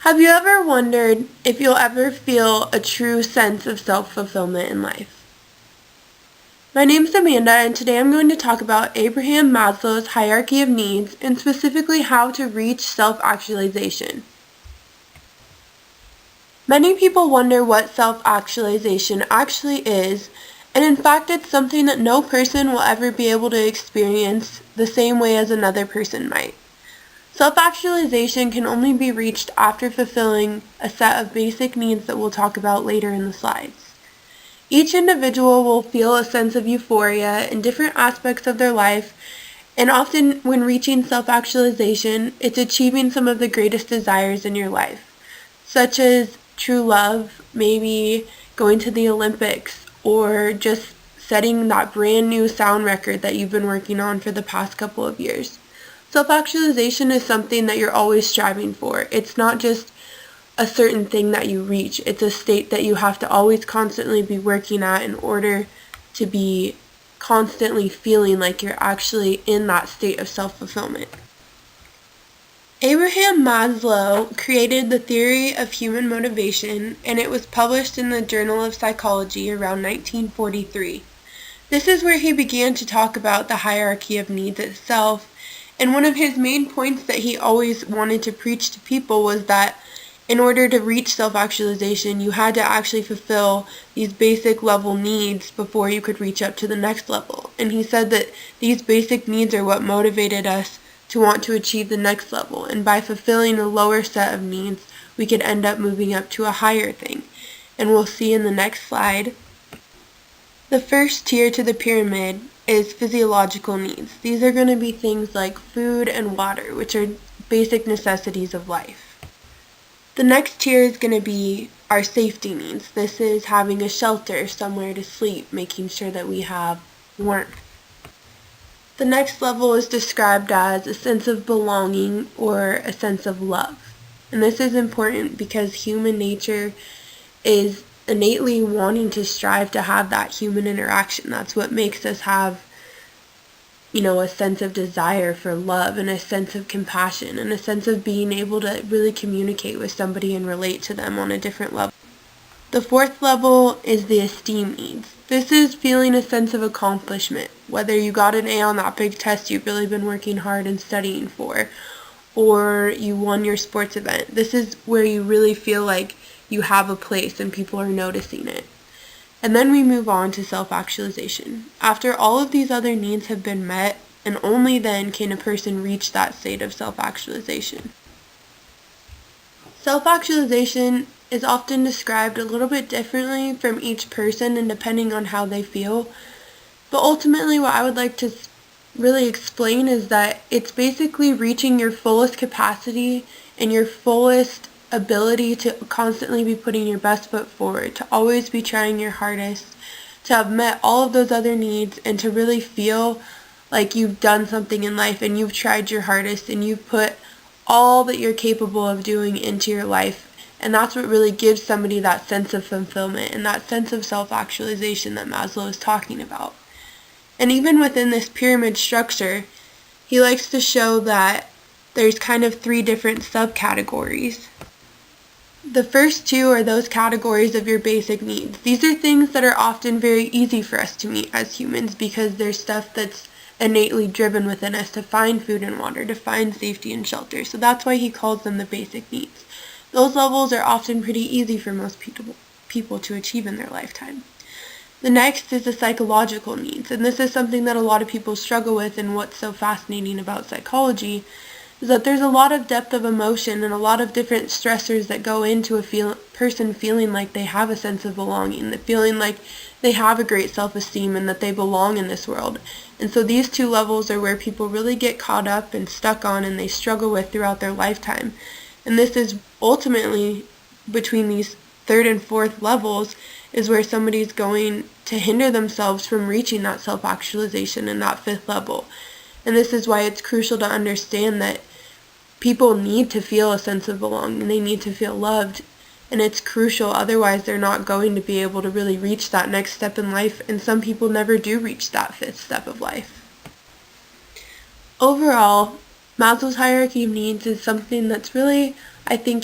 Have you ever wondered if you'll ever feel a true sense of self-fulfillment in life? My name's Amanda, and today I'm going to talk about Abraham Maslow's hierarchy of needs and specifically how to reach self-actualization. Many people wonder what self-actualization actually is, and in fact it's something that no person will ever be able to experience the same way as another person might. Self-actualization can only be reached after fulfilling a set of basic needs that we'll talk about later in the slides. Each individual will feel a sense of euphoria in different aspects of their life, and often when reaching self-actualization, it's achieving some of the greatest desires in your life, such as true love, maybe going to the Olympics, or just setting that brand new sound record that you've been working on for the past couple of years. Self-actualization is something that you're always striving for. It's not just a certain thing that you reach. It's a state that you have to always constantly be working at in order to be constantly feeling like you're actually in that state of self-fulfillment. Abraham Maslow created the theory of human motivation, and it was published in the Journal of Psychology around 1943. This is where he began to talk about the hierarchy of needs itself. And one of his main points that he always wanted to preach to people was that in order to reach self-actualization, you had to actually fulfill these basic level needs before you could reach up to the next level. And he said that these basic needs are what motivated us to want to achieve the next level. And by fulfilling a lower set of needs, we could end up moving up to a higher thing. And we'll see in the next slide. The first tier to the pyramid is physiological needs. These are going to be things like food and water, which are basic necessities of life. The next tier is going to be our safety needs. This is having a shelter, somewhere to sleep, making sure that we have warmth. The next level is described as a sense of belonging or a sense of love. And this is important because human nature is innately wanting to strive to have that human interaction. That's what makes us have, a sense of desire for love and a sense of compassion and a sense of being able to really communicate with somebody and relate to them on a different level. The fourth level is the esteem needs. This is feeling a sense of accomplishment, whether you got an A on that big test you've really been working hard and studying for, or you won your sports event. This is where you really feel like you have a place and people are noticing it. And then we move on to self-actualization. After all of these other needs have been met, and only then can a person reach that state of self-actualization. Self-actualization is often described a little bit differently from each person and depending on how they feel. But ultimately what I would like to really explain is that it's basically reaching your fullest capacity and your fullest ability to constantly be putting your best foot forward, to always be trying your hardest, to have met all of those other needs, and to really feel like you've done something in life and you've tried your hardest and you've put all that you're capable of doing into your life. And that's what really gives somebody that sense of fulfillment and that sense of self-actualization that Maslow is talking about. And even within this pyramid structure, he likes to show that there's kind of three different subcategories. The first two are those categories of your basic needs. These are things that are often very easy for us to meet as humans because there's stuff that's innately driven within us to find food and water, to find safety and shelter. So that's why he calls them the basic needs. Those levels are often pretty easy for most people to achieve in their lifetime. The next is the psychological needs, and this is something that a lot of people struggle with, and what's so fascinating about psychology is that there's a lot of depth of emotion and a lot of different stressors that go into a person feeling like they have a sense of belonging, that feeling like they have a great self-esteem and that they belong in this world. And so these two levels are where people really get caught up and stuck on and they struggle with throughout their lifetime. And this is ultimately, between these third and fourth levels, is where somebody's going to hinder themselves from reaching that self-actualization in that fifth level. And this is why it's crucial to understand that people need to feel a sense of belonging. They need to feel loved. And it's crucial, otherwise they're not going to be able to really reach that next step in life. And some people never do reach that fifth step of life. Overall, Maslow's hierarchy of needs is something that's really, I think,